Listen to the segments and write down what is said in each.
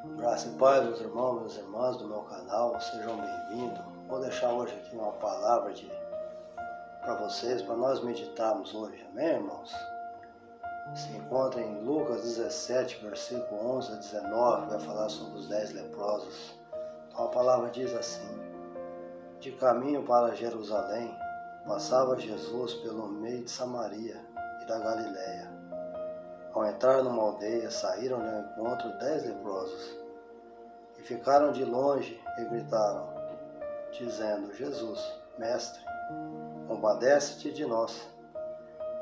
Graça e paz, meus irmãos, minhas irmãs do meu canal, sejam bem-vindos. Vou deixar hoje aqui uma palavra para vocês, para nós meditarmos hoje, amém, irmãos? Se encontra em Lucas 17, versículo 11 a 19, vai falar sobre os 10 leprosos. Então a palavra diz assim: De caminho para Jerusalém, passava Jesus pelo meio de Samaria e da Galiléia. Ao entrar numa aldeia, saíram-lhe ao encontro 10 leprosos, e ficaram de longe e gritaram, dizendo: Jesus, Mestre, compadece-te de nós.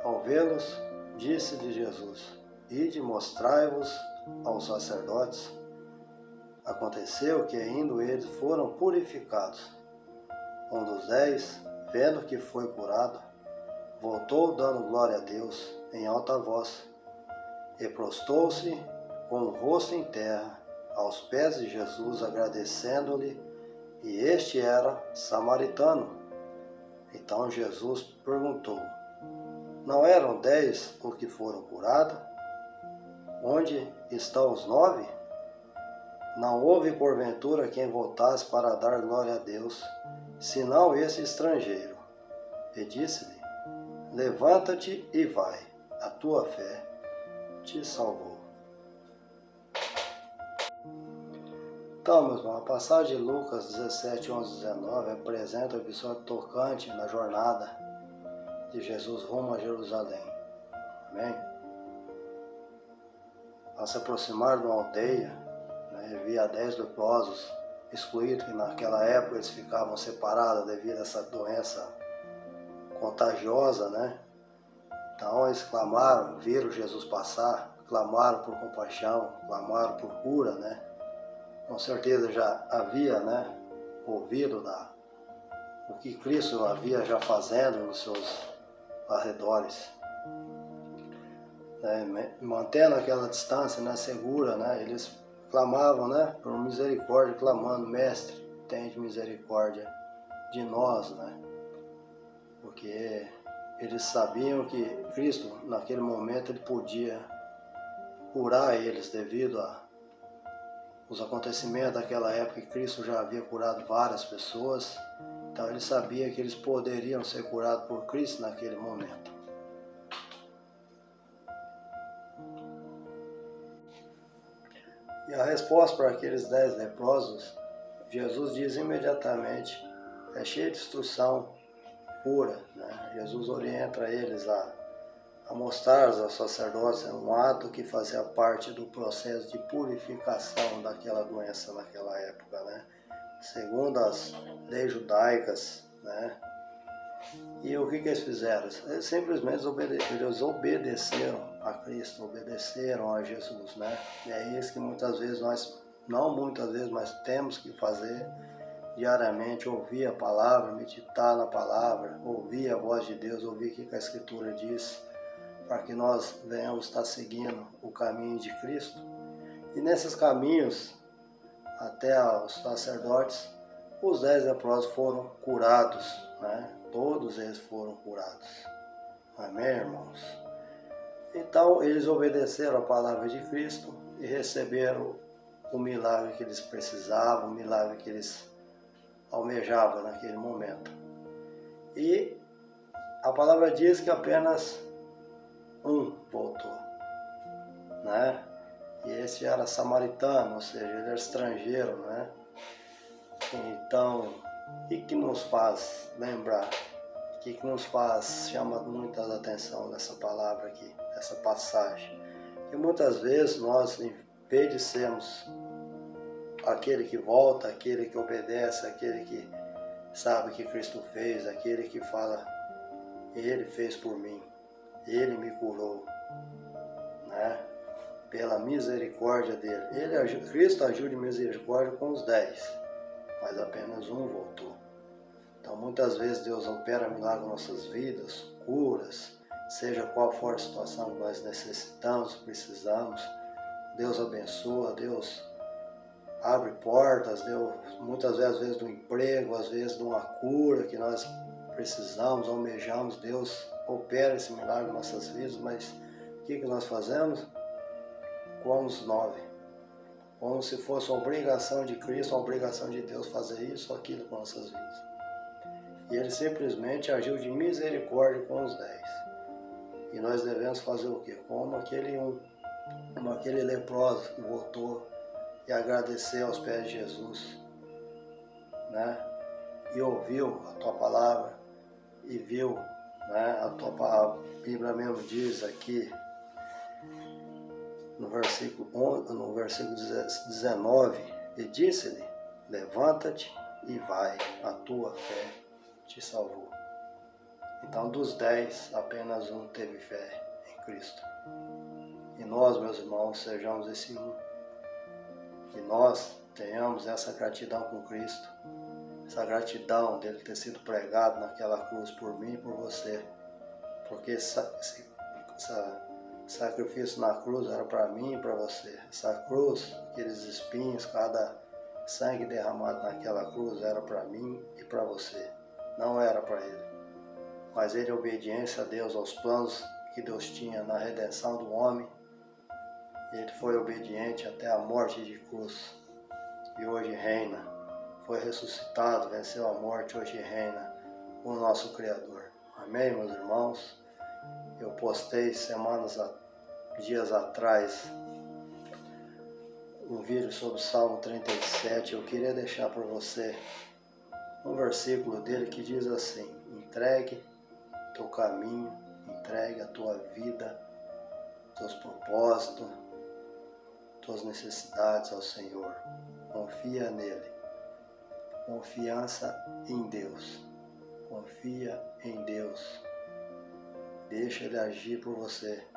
Ao vê-los, disse-lhe Jesus: Ide, mostrai-vos aos sacerdotes. Aconteceu que, indo eles, foram purificados. Um dos 10, vendo que foi curado, voltou dando glória a Deus em alta voz, e prostou-se com o rosto em terra aos pés de Jesus, agradecendo-lhe, e este era samaritano. Então Jesus perguntou: Não eram 10 os que foram curados? Onde estão os 9? Não houve porventura quem voltasse para dar glória a Deus, senão esse estrangeiro. E disse-lhe: Levanta-te e vai, a tua fé te salvou. Então, meus irmãos, a passagem de Lucas 17, 11, 19 apresenta um episódio tocante na jornada de Jesus rumo a Jerusalém. Amém? Ao se aproximar de uma aldeia, havia 10 leprosos excluídos, que naquela época eles ficavam separados devido a essa doença contagiosa, Então eles clamaram, viram Jesus passar, clamaram por compaixão, clamaram por cura, Com certeza já havia, ouvido o que Cristo havia já fazendo nos seus arredores. Mantendo aquela distância, segura, eles clamavam, por misericórdia, clamando: Mestre, tende misericórdia de nós, Porque eles sabiam que Cristo, naquele momento, ele podia curar eles devido os acontecimentos daquela época, que Cristo já havia curado várias pessoas. Então ele sabia que eles poderiam ser curados por Cristo naquele momento. E a resposta para aqueles 10 leprosos, Jesus diz imediatamente, é cheio de instrução pura. Jesus orienta eles a mostrar aos sacerdotes um ato que fazia parte do processo de purificação daquela doença naquela época, segundo as leis judaicas, E o que eles fizeram? Eles simplesmente eles obedeceram a Cristo, obedeceram a Jesus, E é isso que muitas vezes nós, não muitas vezes, mas temos que fazer diariamente: ouvir a palavra, meditar na palavra, ouvir a voz de Deus, ouvir o que a Escritura diz, para que nós venhamos estar seguindo o caminho de Cristo. E nesses caminhos, até os sacerdotes, os 10 leprosos foram curados, Todos eles foram curados. Amém, irmãos? Então, eles obedeceram a palavra de Cristo e receberam o milagre que eles precisavam, o milagre que eles almejavam naquele momento. E a palavra diz que apenas um voltou, E esse era samaritano, ou seja, ele era estrangeiro, Então, o que nos faz lembrar? O que nos faz chamar muita atenção nessa palavra aqui, nessa passagem? Que muitas vezes nós, em vez de sermos aquele que volta, aquele que obedece, aquele que sabe que Cristo fez, aquele que fala: Ele fez por mim, Ele me curou, Pela misericórdia dele. Cristo agiu de misericórdia com os 10, mas apenas um voltou. Então muitas vezes Deus opera milagres em nossas vidas, curas, seja qual for a situação que nós necessitamos, precisamos. Deus abençoa, Deus abre portas, Deus muitas vezes, às vezes do emprego, às vezes de uma cura que nós precisamos, almejamos. Deus opera esse milagre em nossas vidas, mas o que nós fazemos? Com os 9. como se fosse uma obrigação de Cristo, uma obrigação de Deus fazer isso ou aquilo com nossas vidas. E ele simplesmente agiu de misericórdia com os 10. E nós devemos fazer o quê? Como aquele leproso que voltou e agradeceu aos pés de Jesus, né? E ouviu a tua palavra e viu, né? A Bíblia mesmo diz aqui no versículo 19, e disse-lhe: levanta-te e vai, a tua fé te salvou. Então, dos 10, apenas um teve fé em Cristo. E nós, meus irmãos, sejamos esse um. Que nós tenhamos essa gratidão com Cristo, essa gratidão dele ter sido pregado naquela cruz por mim e por você. Porque esse sacrifício na cruz era para mim e para você. Essa cruz, aqueles espinhos, cada sangue derramado naquela cruz era para mim e para você. Não era para ele. Mas ele, em obediência a Deus, aos planos que Deus tinha na redenção do homem, ele foi obediente até a morte de cruz. E hoje reina. Foi ressuscitado, venceu a morte, hoje reina o nosso Criador. Amém, meus irmãos? Eu postei dias atrás um vídeo sobre o Salmo 37. Eu queria deixar para você um versículo dele que diz assim: entregue teu caminho, entregue a tua vida, teus propósitos, tuas necessidades ao Senhor. Confia nele. Confiança em Deus. Confia em Deus. Deixa ele agir por você.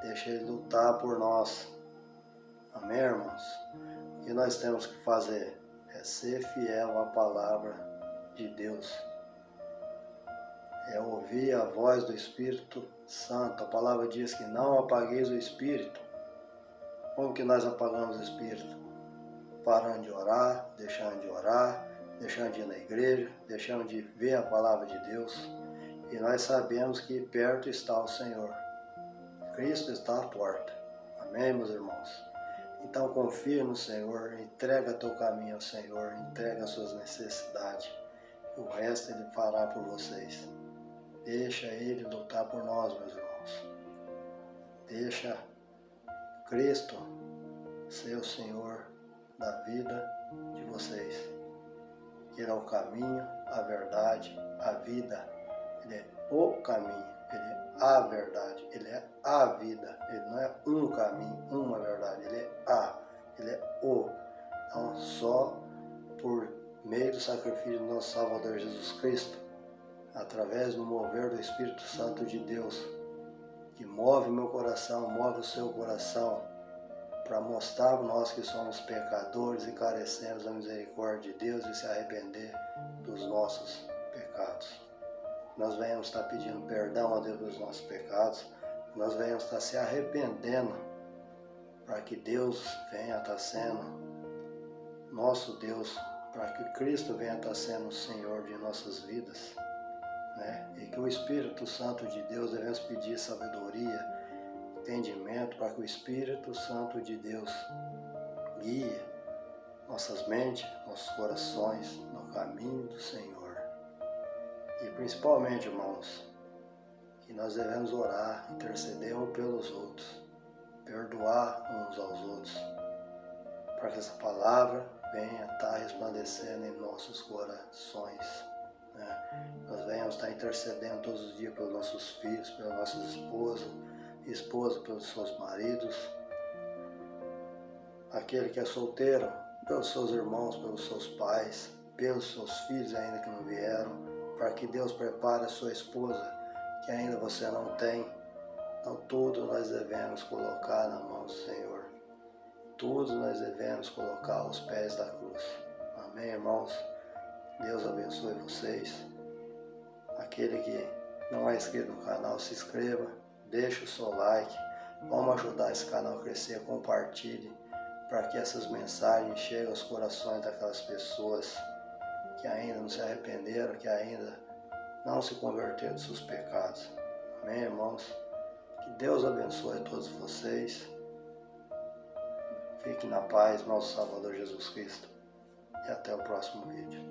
Deixa ele lutar por nós. Amém, irmãos? O que nós temos que fazer é ser fiel à palavra de Deus. É ouvir a voz do Espírito Santo. A palavra diz que não apagueis o Espírito. Como que nós apagamos o Espírito? Parando de orar, deixando de ir na igreja, deixando de ver a palavra de Deus. E nós sabemos que perto está o Senhor. Cristo está à porta. Amém, meus irmãos? Então confia no Senhor, entrega teu caminho ao Senhor, entrega as suas necessidades. O resto Ele fará por vocês. Deixa Ele lutar por nós, meus irmãos. Deixa Cristo ser o Senhor da vida de vocês. Ele é o caminho, a verdade, a vida. Ele é o caminho, Ele é a verdade, Ele é a vida. Ele não é um caminho, uma verdade, Ele é o. Então, só por meio do sacrifício do nosso Salvador Jesus Cristo, através do mover do Espírito Santo de Deus, que move meu coração, move o seu coração, para mostrar a nós que somos pecadores e carecemos da misericórdia de Deus e se arrepender dos nossos pecados. Nós venhamos estar pedindo perdão a Deus dos nossos pecados, nós venhamos estar se arrependendo para que Deus venha estar sendo nosso Deus, para que Cristo venha estar sendo o Senhor de nossas vidas, né? E que o Espírito Santo de Deus devemos pedir sabedoria, entendimento, para que o Espírito Santo de Deus guie nossas mentes, nossos corações no caminho do Senhor. E principalmente, irmãos, que nós devemos orar, interceder uns pelos outros, perdoar uns aos outros, para que essa palavra venha estar resplandecendo em nossos corações, né? Nós venhamos estar intercedendo todos os dias pelos nossos filhos, pelas nossas esposas pelos seus maridos, aquele que é solteiro, pelos seus irmãos, pelos seus pais, pelos seus filhos ainda que não vieram, para que Deus prepare a sua esposa, que ainda você não tem. Então tudo nós devemos colocar na mão do Senhor. Tudo nós devemos colocar aos pés da cruz. Amém, irmãos? Deus abençoe vocês. Aquele que não é inscrito no canal, se inscreva, deixe o seu like. Vamos ajudar esse canal a crescer, compartilhe, para que essas mensagens cheguem aos corações daquelas pessoas que ainda não se arrependeram, que ainda não se converteram dos seus pecados. Amém, irmãos? Que Deus abençoe a todos vocês. Fique na paz, nosso Salvador Jesus Cristo. E até o próximo vídeo.